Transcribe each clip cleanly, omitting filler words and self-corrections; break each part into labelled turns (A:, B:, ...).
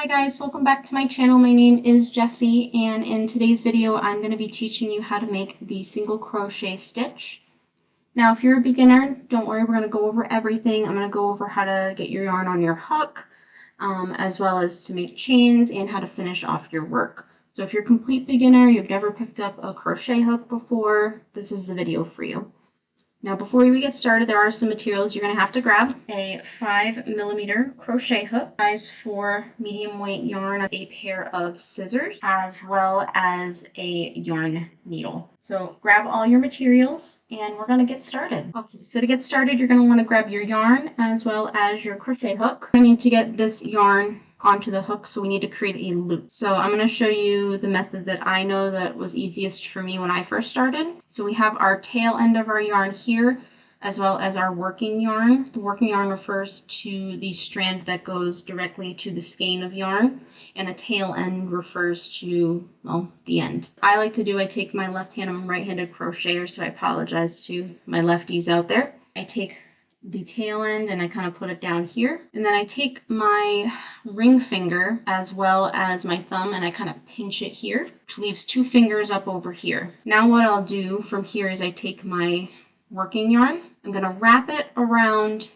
A: Hi guys, welcome back to my channel. My name is Jessie, and in today's video I'm going to be teaching you how to make the single crochet stitch. Now if you're a beginner, don't worry, we're going to go over everything. I'm going to go over how to get your yarn on your hook, as well as to make chains and how to finish off your work. So if you're a complete beginner, you've never picked up a crochet hook before, this is the video for you. Now before we get started, there are some materials you're going to have to grab. A 5mm crochet hook, size 4 medium weight yarn, a pair of scissors, as well as a yarn needle. So grab all your materials and we're going to get started. Okay, so to get started, you're going to want to grab your yarn as well as your crochet hook. I need to get this yarn onto the hook, so we need to create a loop. So I'm going to show you the method that I know that was easiest for me when I first started. So we have our tail end of our yarn here, as well as our working yarn. The working yarn refers to the strand that goes directly to the skein of yarn, and the tail end refers to, well, the end. I take my left hand, I'm a right-handed crocheter, so I apologize to my lefties out there. I take the tail end and I kind of put it down here, and then I take my ring finger as well as my thumb and I kind of pinch it here, which leaves 2 fingers up over here. Now what I'll do from here is I take my working yarn, I'm going to wrap it around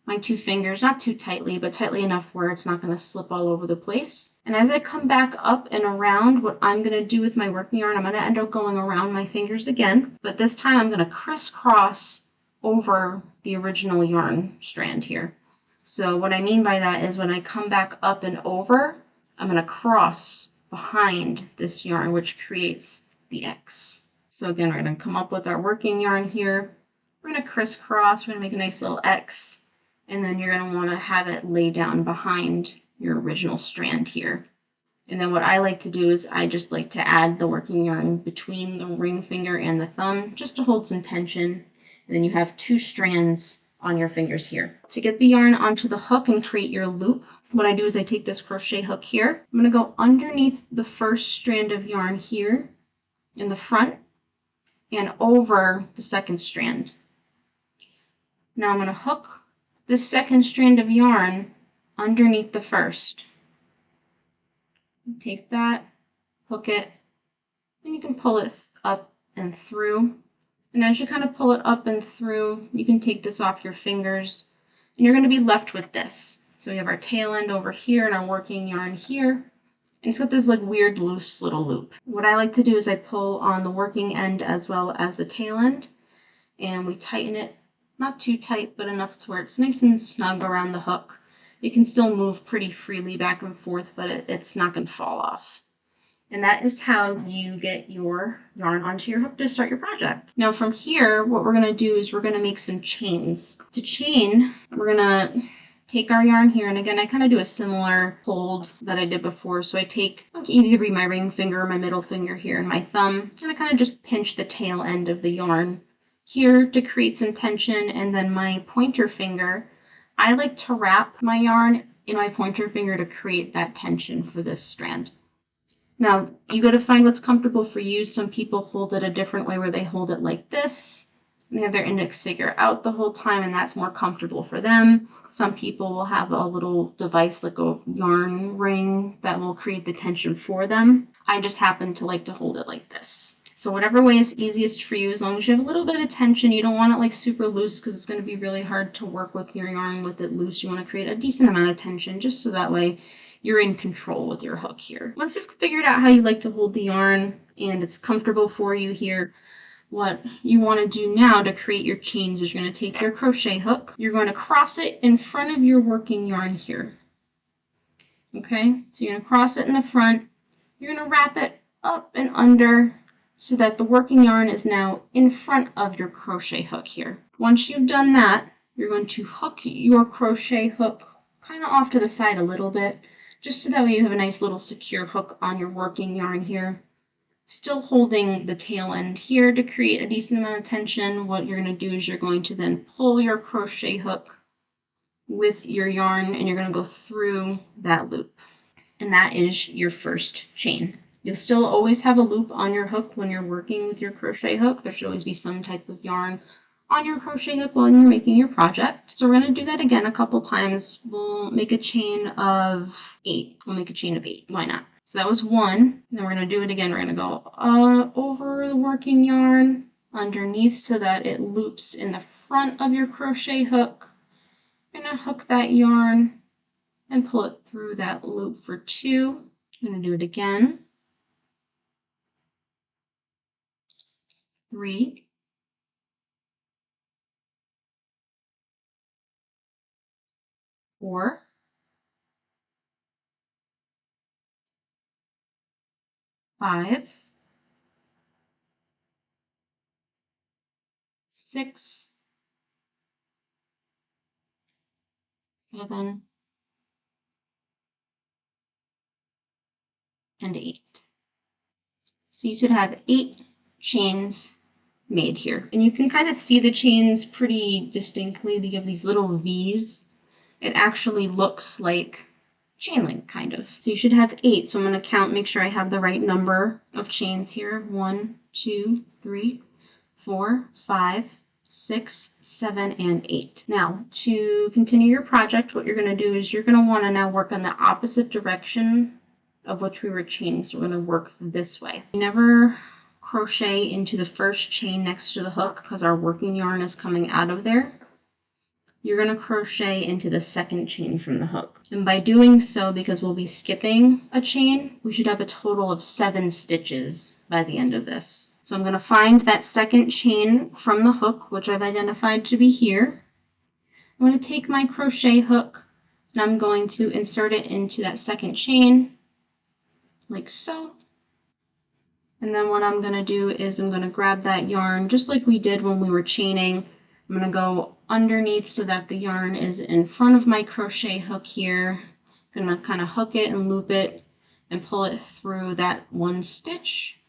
A: my 2 fingers, not too tightly, but tightly enough where it's not going to slip all over the place. And as I come back up and around, what I'm going to do with my working yarn, I'm going to end up going around my fingers again, but this time I'm going to crisscross over the original yarn strand here. So what I mean by that is when I come back up and over, I'm going to cross behind this yarn, which creates the X. So again, we're going to come up with our working yarn here. We're going to crisscross, we're going to make a nice little X, and then you're going to want to have it lay down behind your original strand here. And then what I like to do is I just like to add the working yarn between the ring finger and the thumb just to hold some tension. And then you have 2 strands on your fingers here. To get the yarn onto the hook and create your loop, what I do is I take this crochet hook here. I'm going to go underneath the first strand of yarn here in the front and over the second strand. Now I'm going to hook this second strand of yarn underneath the first. Take that, hook it, and you can pull it up and through. And as you kind of pull it up and through, you can take this off your fingers and you're going to be left with this. So we have our tail end over here and our working yarn here. And it's got this like weird loose little loop. What I like to do is I pull on the working end as well as the tail end, and we tighten it, not too tight, but enough to where it's nice and snug around the hook. You can still move pretty freely back and forth, but it's not going to fall off. And that is how you get your yarn onto your hook to start your project. Now from here, what we're going to do is we're going to make some chains. To chain, we're going to take our yarn here, and again, I kind of do a similar hold that I did before. So I take, either be my ring finger or my middle finger here and my thumb, and I kind of just pinch the tail end of the yarn here to create some tension, and then my pointer finger, I like to wrap my yarn in my pointer finger to create that tension for this strand. Now, you got to find what's comfortable for you. Some people hold it a different way where they hold it like this. And they have their index finger out the whole time, and that's more comfortable for them. Some people will have a little device like a yarn ring that will create the tension for them. I just happen to like to hold it like this. So whatever way is easiest for you, as long as you have a little bit of tension, you don't want it like super loose because it's going to be really hard to work with your yarn with it loose. You want to create a decent amount of tension just so that way you're in control with your hook here. Once you've figured out how you like to hold the yarn and it's comfortable for you here, what you want to do now to create your chains is you're going to take your crochet hook, you're going to cross it in front of your working yarn here. Okay, so you're going to cross it in the front, you're going to wrap it up and under so that the working yarn is now in front of your crochet hook here. Once you've done that, you're going to hook your crochet hook kind of off to the side a little bit, just so that way you have a nice little secure hook on your working yarn here. Still holding the tail end here to create a decent amount of tension. What you're going to do is you're going to then pull your crochet hook with your yarn and you're going to go through that loop. And that is your first chain. You'll still always have a loop on your hook when you're working with your crochet hook. There should always be some type of yarn on your crochet hook while you're making your project. So we're going to do that again a couple times. We'll make a chain of 8. We'll make a chain of 8. Why not? So that was 1. And then we're going to do it again. We're going to go over the working yarn underneath so that it loops in the front of your crochet hook. You're going to hook that yarn and pull it through that loop for 2. I'm going to do it again. 3. 4. 5. 6. 7. And 8. So you should have 8 chains made here. And you can kind of see the chains pretty distinctly. They give these little V's. It actually looks like chain link, kind of. So you should have 8. So I'm going to count, make sure I have the right number of chains here. 1, 2, 3, 4, 5, 6, 7, and 8. Now, to continue your project, what you're going to do is you're going to want to now work on the opposite direction of which we were chaining. So we're going to work this way. You never crochet into the first chain next to the hook because our working yarn is coming out of there. You're going to crochet into the second chain from the hook. And by doing so, because we'll be skipping a chain, we should have a total of 7 stitches by the end of this. So I'm going to find that second chain from the hook, which I've identified to be here. I'm going to take my crochet hook and I'm going to insert it into that second chain, like so. And then what I'm going to do is I'm going to grab that yarn just like we did when we were chaining. I'm going to go underneath so that the yarn is in front of my crochet hook here. I'm going to kind of hook it and loop it and pull it through that 1 stitch.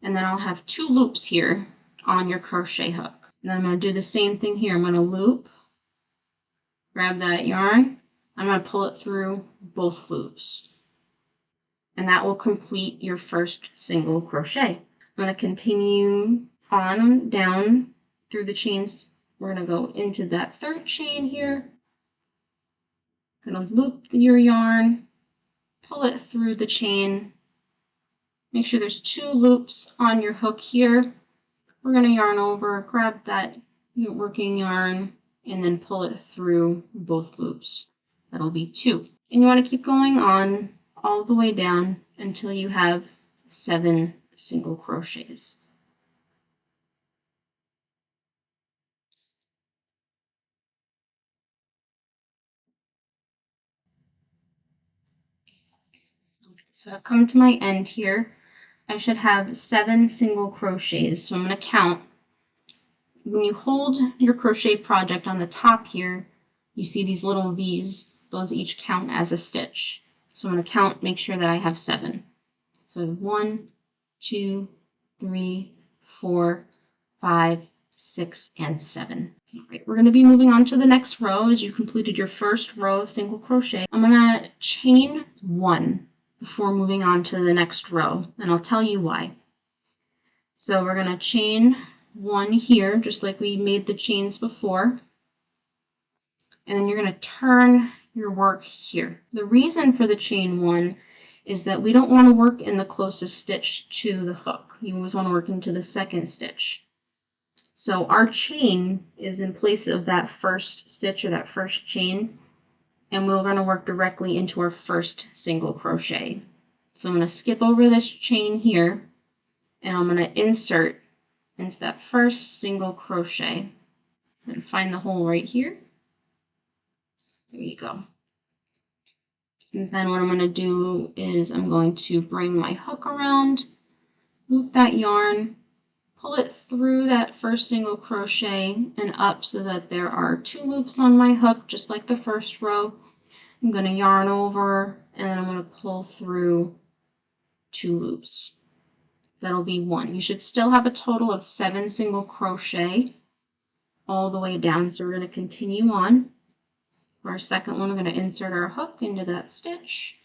A: And then I'll have 2 loops here on your crochet hook. And then I'm going to do the same thing here. I'm going to loop, grab that yarn, I'm going to pull it through both loops. And that will complete your first single crochet. I'm going to continue on down through the chains. We're going to go into that 3rd chain here. Going to loop your yarn, pull it through the chain. Make sure there's 2 loops on your hook here. We're going to yarn over, grab that working yarn, and then pull it through both loops. That'll be 2. And you want to keep going on all the way down until you have 7 single crochets. Okay, so I've come to my end here. I should have 7 single crochets. So I'm going to count. When you hold your crochet project on the top here, you see these little V's. Those each count as a stitch. So I'm going to count, make sure that I have 7. So I have 1, 2, 3, 4, 5, 6, and 7. All right, we're going to be moving on to the next row. As you completed your first row of single crochet, I'm going to chain 1 before moving on to the next row, and I'll tell you why. So we're going to chain 1 here, just like we made the chains before, and then you're going to turn your work here. The reason for the chain 1 is that we don't want to work in the closest stitch to the hook. You always want to work into the 2nd stitch. So our chain is in place of that first stitch or that first chain, and we're going to work directly into our first single crochet. So I'm going to skip over this chain here, and I'm going to insert into that first single crochet. I'm going to find the hole right here. There you go. And then what I'm going to do is I'm going to bring my hook around, loop that yarn, pull it through that first single crochet and up so that there are 2 loops on my hook, just like the first row. I'm going to yarn over, and then I'm going to pull through 2 loops. That'll be 1. You should still have a total of 7 single crochet all the way down. So we're going to continue on. For our second one, we're going to insert our hook into that stitch.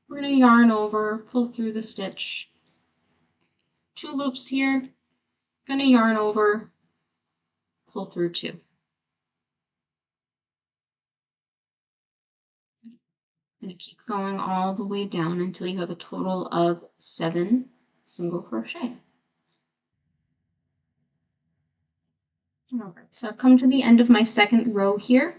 A: We're going to yarn over, pull through the stitch. 2 loops here. Going to yarn over, pull through 2. And keep going all the way down until you have a total of 7 single crochet. Alright, so I've come to the end of my second row here.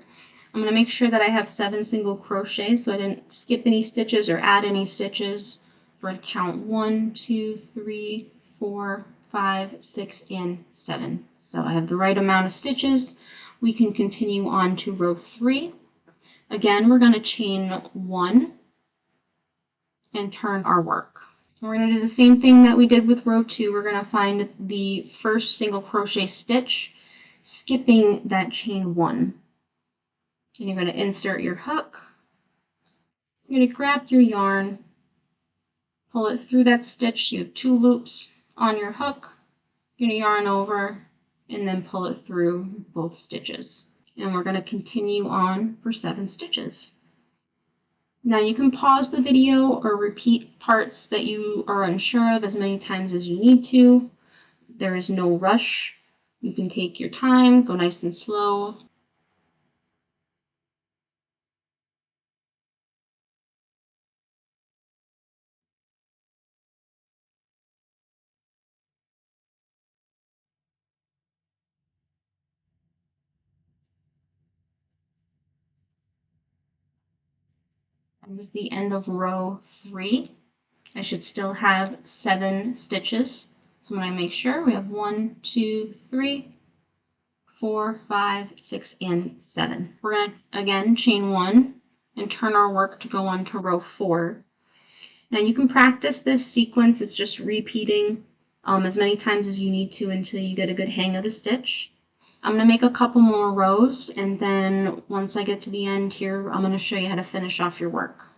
A: I'm going to make sure that I have 7 single crochets so I didn't skip any stitches or add any stitches. We're going to count 1, 2, 3, 4, 5, 6, and 7. So I have the right amount of stitches. We can continue on to row 3. Again, we're going to chain 1 and turn our work. We're going to do the same thing that we did with row 2. We're going to find the first single crochet stitch, skipping that chain 1. And you're going to insert your hook. You're going to grab your yarn, pull it through that stitch. You have 2 loops on your hook. You're going to yarn over and then pull it through both stitches. And we're going to continue on for 7 stitches. Now you can pause the video or repeat parts that you are unsure of as many times as you need to. There is no rush. You can take your time, go nice and slow. This is the end of row 3. I should still have 7 stitches. So I'm going to make sure we have 1, 2, 3, 4, 5, 6, and 7. We're going to again chain 1 and turn our work to go on to row 4. Now you can practice this sequence. It's just repeating as many times as you need to until you get a good hang of the stitch. I'm going to make a couple more rows, and then once I get to the end here, I'm going to show you how to finish off your work.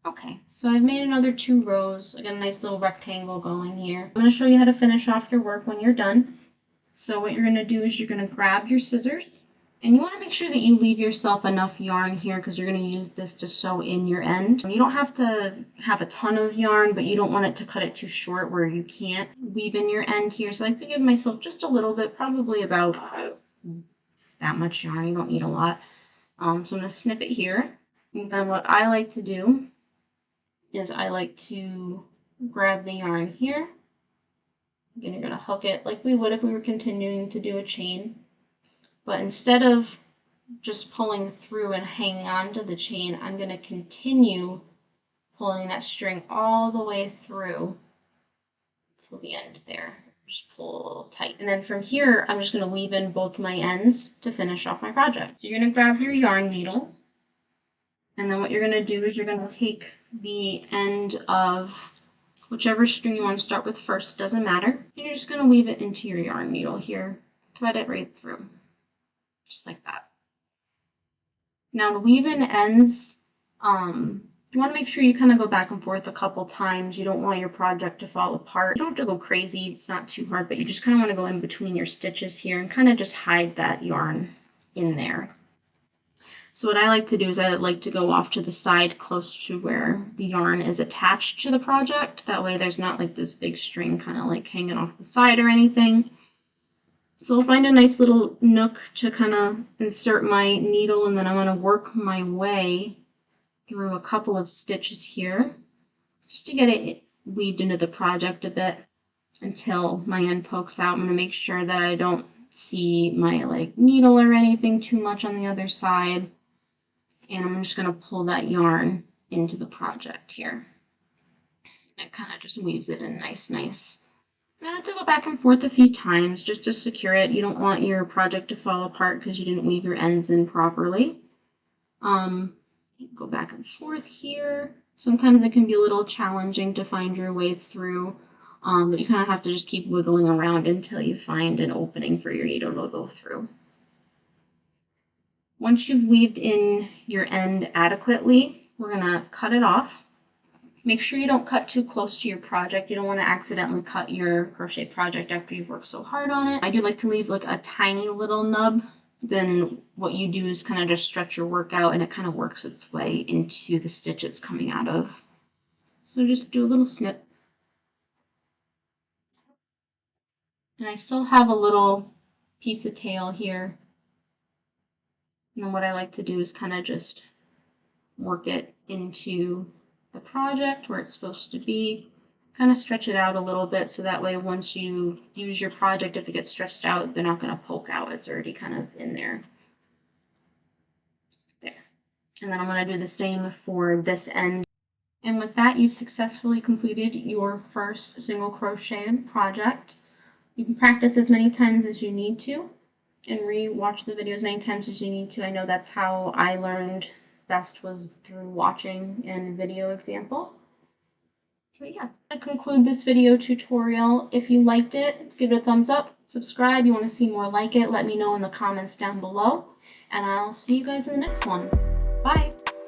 A: Okay, so I've made another 2 rows. I got a nice little rectangle going here. I'm going to show you how to finish off your work when you're done. So what you're going to do is you're going to grab your scissors, and you want to make sure that you leave yourself enough yarn here because you're going to use this to sew in your end. You don't have to have a ton of yarn, but you don't want it to cut it too short where you can't weave in your end here. So I like to give myself just a little bit, probably about that much yarn. You don't need a lot. So I'm going to snip it here. And then what I like to do is I like to grab the yarn here. Again, you're going to hook it like we would if we were continuing to do a chain. But instead of just pulling through and hanging on to the chain, I'm going to continue pulling that string all the way through till the end there. Just pull a little tight. And then from here, I'm just going to weave in both my ends to finish off my project. So you're going to grab your yarn needle. And then what you're going to do is you're going to take the end of whichever string you want to start with first, doesn't matter. And you're just going to weave it into your yarn needle here. Thread it right through. Just like that. Now to weave in ends, you want to make sure you kind of go back and forth a couple times. You don't want your project to fall apart. You don't have to go crazy. It's not too hard, but you just kind of want to go in between your stitches here and kind of just hide that yarn in there. So what I like to do is I like to go off to the side close to where the yarn is attached to the project. That way there's not like this big string kind of like hanging off the side or anything. So I'll find a nice little nook to kind of insert my needle, and then I'm going to work my way through a couple of stitches here just to get it weaved into the project a bit until my end pokes out. I'm going to make sure that I don't see my like needle or anything too much on the other side. And I'm just going to pull that yarn into the project here. It kind of just weaves it in nice. And I have to go back and forth a few times just to secure it. You don't want your project to fall apart because you didn't weave your ends in properly. Go back and forth here. Sometimes it can be a little challenging to find your way through, but you kind of have to just keep wiggling around until you find an opening for your needle to go through. Once you've weaved in your end adequately, we're gonna cut it off. Make sure you don't cut too close to your project. You don't want to accidentally cut your crochet project after you've worked so hard on it. I do like to leave like a tiny little nub. Then what you do is kind of just stretch your work out and it kind of works its way into the stitch it's coming out of. So just do a little snip. And I still have a little piece of tail here. And then what I like to do is kind of just work it into the project where it's supposed to be. Kind of stretch it out a little bit so that way once you use your project, if it gets stretched out, they're not going to poke out. It's already kind of in there. There. And then I'm going to do the same for this end. And with that, you've successfully completed your first single crochet project. You can practice as many times as you need to and re-watch the video as many times as you need to. I know that's how I learned best, was through watching and video example. But yeah, to conclude this video tutorial, if you liked it, give it a thumbs up, subscribe. You want to see more like it, let me know in the comments down below, and I'll see you guys in the next one. Bye!